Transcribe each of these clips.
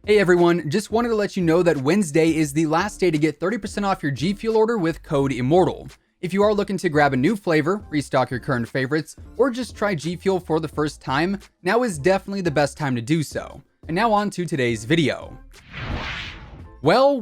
Hey everyone, just wanted to let you know that Wednesday is the last day to get 30% off your G Fuel order with code IMMORTAL. If you are looking to grab a new flavor, restock your current favorites, or just try G Fuel for the first time, now is definitely the best time to do so. And now on to today's video. Well,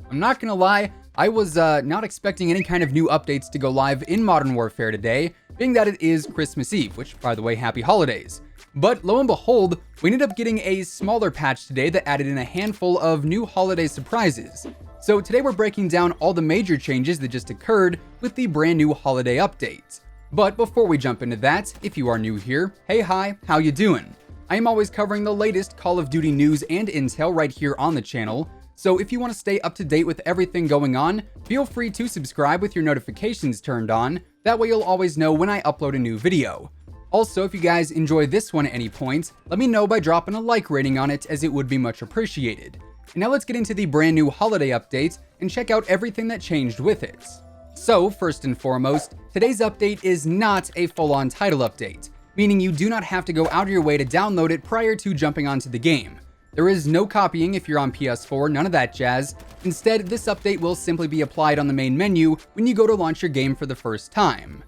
I'm not gonna lie, I was not expecting any kind of new updates to go live in Modern Warfare today, being that it is Christmas Eve, which, by the way, happy holidays. But lo and behold, we ended up getting a smaller patch today that added in a handful of new holiday surprises. So today we're breaking down all the major changes that just occurred with the brand new holiday update. But before we jump into that, if you are new here, hey hi, how you doing? I am always covering the latest Call of Duty news and intel right here on the channel, so if you want to stay up to date with everything going on, feel free to subscribe with your notifications turned on, that way you'll always know when I upload a new video. Also, if you guys enjoy this one at any point, let me know by dropping a like rating on it, as it would be much appreciated. And now let's get into the brand new holiday update and check out everything that changed with it. So, first and foremost, today's update is not a full-on title update, meaning you do not have to go out of your way to download it prior to jumping onto the game. There is no copying if you're on PS4, none of that jazz. Instead, this update will simply be applied on the main menu when you go to launch your game for the first time.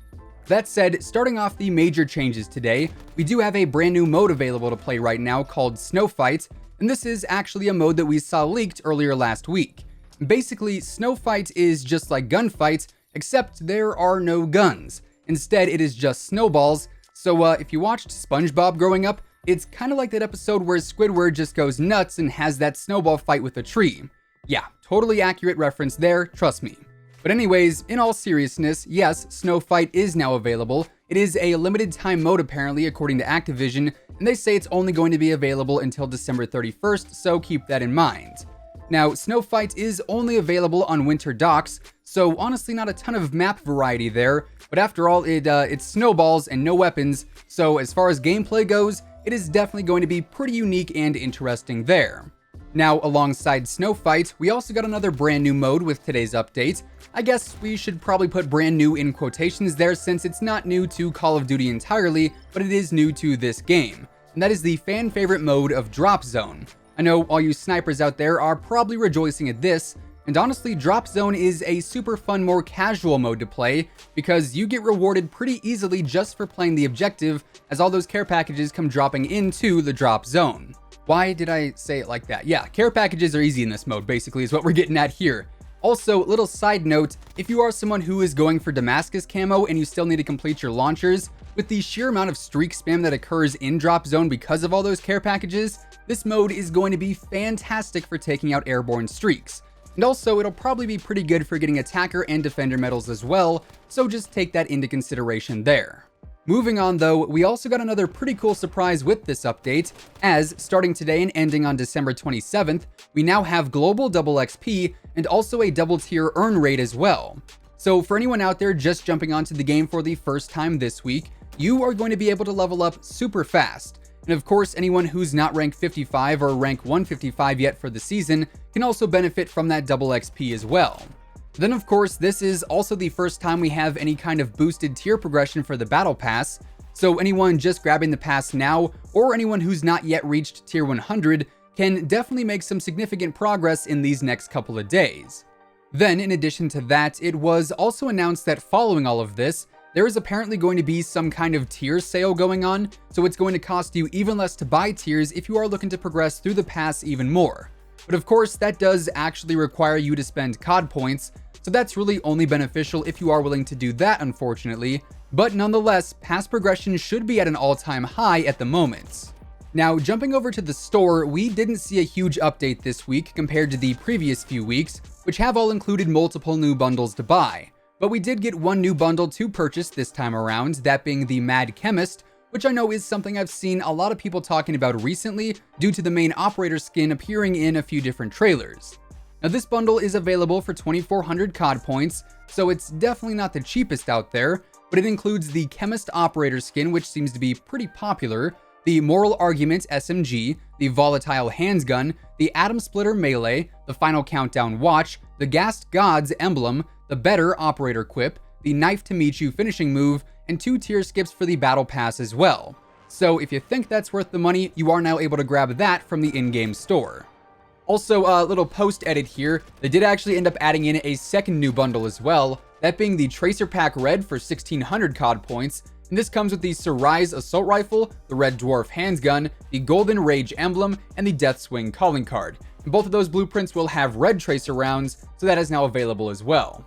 That said, starting off the major changes today, we do have a brand new mode available to play right now called Snow Fight, and this is actually a mode that we saw leaked earlier last week. Basically, Snow Fight is just like Gunfight, except there are no guns. Instead, it is just snowballs, so if you watched SpongeBob growing up, it's kind of like that episode where Squidward just goes nuts and has that snowball fight with a tree. Yeah, totally accurate reference there, trust me. But anyways, in all seriousness, yes, Snow Fight is now available. It is a limited time mode apparently, according to Activision, and they say it's only going to be available until December 31st, so keep that in mind. Now, Snow Fight is only available on winter docks, so honestly not a ton of map variety there, but after all, it's snowballs and no weapons, so as far as gameplay goes, it is definitely going to be pretty unique and interesting there. Now, alongside Snow Fight, we also got another brand new mode with today's update. I guess we should probably put brand new in quotations there, since it's not new to Call of Duty entirely, but it is new to this game. And that is the fan favorite mode of Drop Zone. I know all you snipers out there are probably rejoicing at this, and honestly, Drop Zone is a super fun, more casual mode to play, because you get rewarded pretty easily just for playing the objective, as all those care packages come dropping into the Drop Zone. Why did I say it like that? Yeah, care packages are easy in this mode, basically, is what we're getting at here. Also, little side note, if you are someone who is going for Damascus camo and you still need to complete your launchers, with the sheer amount of streak spam that occurs in Drop Zone because of all those care packages, this mode is going to be fantastic for taking out airborne streaks. And also, it'll probably be pretty good for getting attacker and defender medals as well, so just take that into consideration there. Moving on though, we also got another pretty cool surprise with this update, as starting today and ending on December 27th, we now have global double XP and also a double tier earn rate as well. So for anyone out there just jumping onto the game for the first time this week, you are going to be able to level up super fast. And of course, anyone who's not rank 55 or rank 155 yet for the season can also benefit from that double XP as well. Then of course, this is also the first time we have any kind of boosted tier progression for the Battle Pass, so anyone just grabbing the pass now, or anyone who's not yet reached tier 100, can definitely make some significant progress in these next couple of days. Then in addition to that, it was also announced that following all of this, there is apparently going to be some kind of tier sale going on, so it's going to cost you even less to buy tiers if you are looking to progress through the pass even more. But of course, that does actually require you to spend COD points, so that's really only beneficial if you are willing to do that, unfortunately. But nonetheless, pass progression should be at an all-time high at the moment. Now, jumping over to the store, we didn't see a huge update this week compared to the previous few weeks, which have all included multiple new bundles to buy. But we did get one new bundle to purchase this time around, that being the Mad Chemist, which I know is something I've seen a lot of people talking about recently due to the main operator skin appearing in a few different trailers. Now this bundle is available for 2,400 COD points, so it's definitely not the cheapest out there, but it includes the Chemist operator skin, which seems to be pretty popular, the Moral Argument SMG, the Volatile Handgun, the Atom Splitter Melee, the Final Countdown Watch, the Gassed Gods emblem, the Better operator quip, the Knife to Meet You finishing move, and 2 tier skips for the Battle Pass as well. So if you think that's worth the money, you are now able to grab that from the in-game store. Also, a little post edit here, they did actually end up adding in a second new bundle as well, that being the Tracer Pack Red for 1600 COD points, and this comes with the Surprise Assault Rifle, the Red Dwarf Handgun, the Golden Rage Emblem, and the Death Swing Calling Card. And both of those blueprints will have red tracer rounds, so that is now available as well.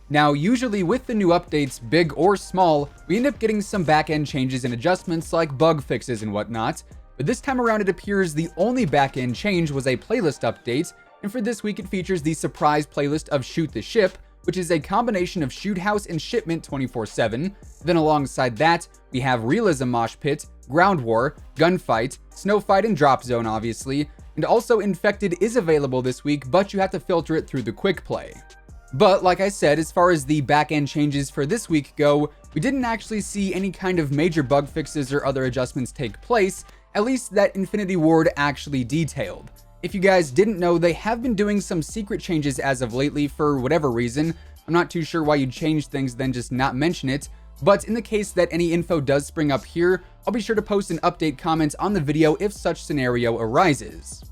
Now, usually with the new updates, big or small, we end up getting some back-end changes and adjustments like bug fixes and whatnot, but this time around it appears the only back-end change was a playlist update, and for this week it features the surprise playlist of Shoot the Ship, which is a combination of Shoot House and Shipment 24/7. Then alongside that, we have Realism Mosh Pit, Ground War, Gunfight, Snow Fight, and Drop Zone obviously, and also Infected is available this week, but you have to filter it through the quick play. But like I said, as far as the back-end changes for this week go, we didn't actually see any kind of major bug fixes or other adjustments take place, at least that Infinity Ward actually detailed. If you guys didn't know, they have been doing some secret changes as of lately for whatever reason. I'm not too sure why you'd change things then just not mention it, but in the case that any info does spring up here, I'll be sure to post an update comment on the video if such scenario arises.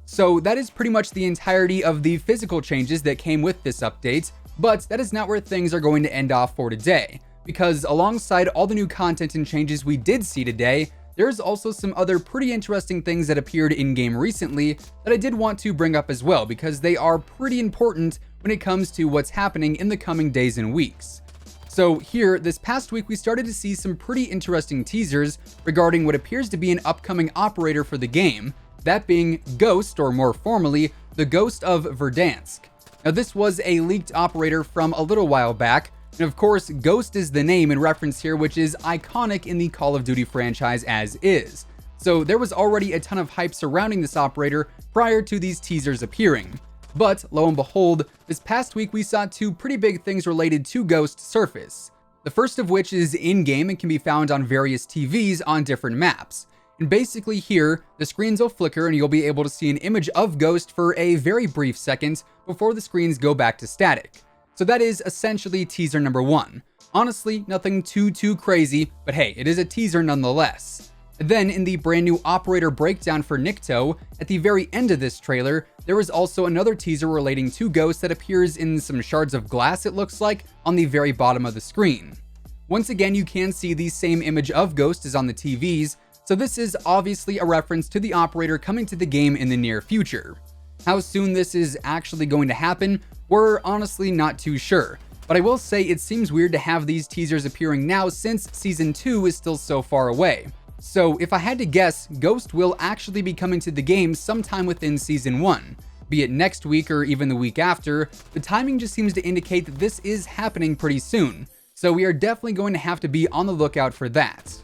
So that is pretty much the entirety of the physical changes that came with this update, but that is not where things are going to end off for today, because alongside all the new content and changes we did see today, there's also some other pretty interesting things that appeared in-game recently that I did want to bring up as well, because they are pretty important when it comes to what's happening in the coming days and weeks. So here, this past week we started to see some pretty interesting teasers regarding what appears to be an upcoming operator for the game, that being Ghost, or more formally, the Ghost of Verdansk. Now this was a leaked operator from a little while back, and of course Ghost is the name in reference here, which is iconic in the Call of Duty franchise as is. So there was already a ton of hype surrounding this operator prior to these teasers appearing. But lo and behold, this past week we saw two pretty big things related to Ghost surface. The first of which is in-game and can be found on various TVs on different maps. And basically here, the screens will flicker and you'll be able to see an image of Ghost for a very brief second before the screens go back to static. So that is essentially teaser number one. Honestly, nothing too crazy, but hey, it is a teaser nonetheless. Then in the brand new operator breakdown for Nikto, at the very end of this trailer, there is also another teaser relating to Ghost that appears in some shards of glass, it looks like, on the very bottom of the screen. Once again, you can see the same image of Ghost as on the TVs, so this is obviously a reference to the operator coming to the game in the near future. How soon this is actually going to happen, we're honestly not too sure, but I will say it seems weird to have these teasers appearing now since Season 2 is still so far away. So if I had to guess, Ghost will actually be coming to the game sometime within Season 1. Be it next week or even the week after, the timing just seems to indicate that this is happening pretty soon, so we are definitely going to have to be on the lookout for that.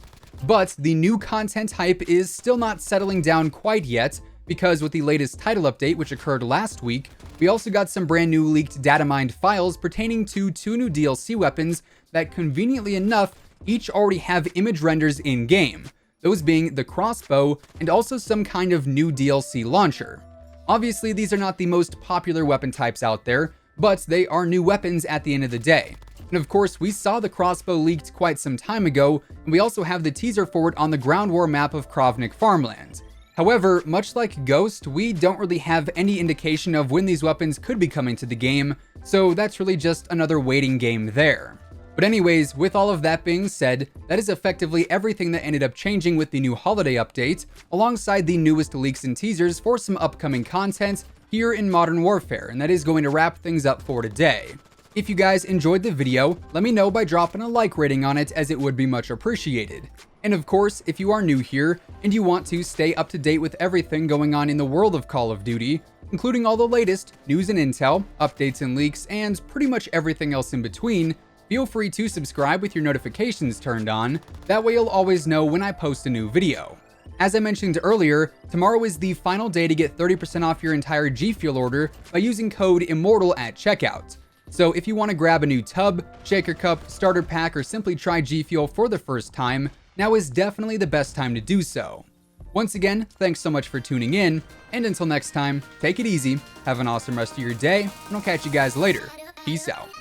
But the new content hype is still not settling down quite yet, because with the latest title update, which occurred last week, we also got some brand new leaked data mined files pertaining to two new DLC weapons that conveniently enough each already have image renders in-game, those being the crossbow and also some kind of new DLC launcher. Obviously, these are not the most popular weapon types out there, but they are new weapons at the end of the day. And of course, we saw the crossbow leaked quite some time ago, and we also have the teaser for it on the Ground War map of Krovnik Farmland. However, much like Ghost, we don't really have any indication of when these weapons could be coming to the game, so that's really just another waiting game there. But anyways, with all of that being said, that is effectively everything that ended up changing with the new holiday update, alongside the newest leaks and teasers for some upcoming content here in Modern Warfare, and that is going to wrap things up for today. If you guys enjoyed the video, let me know by dropping a like rating on it, as it would be much appreciated. And of course, if you are new here and you want to stay up to date with everything going on in the world of Call of Duty, including all the latest news and intel, updates and leaks, and pretty much everything else in between, feel free to subscribe with your notifications turned on. That way you'll always know when I post a new video. As I mentioned earlier, tomorrow is the final day to get 30% off your entire G Fuel order by using code IMMORTAL at checkout. So if you want to grab a new tub, shaker cup, starter pack, or simply try G Fuel for the first time, now is definitely the best time to do so. Once again, thanks so much for tuning in, and until next time, take it easy, have an awesome rest of your day, and I'll catch you guys later. Peace out.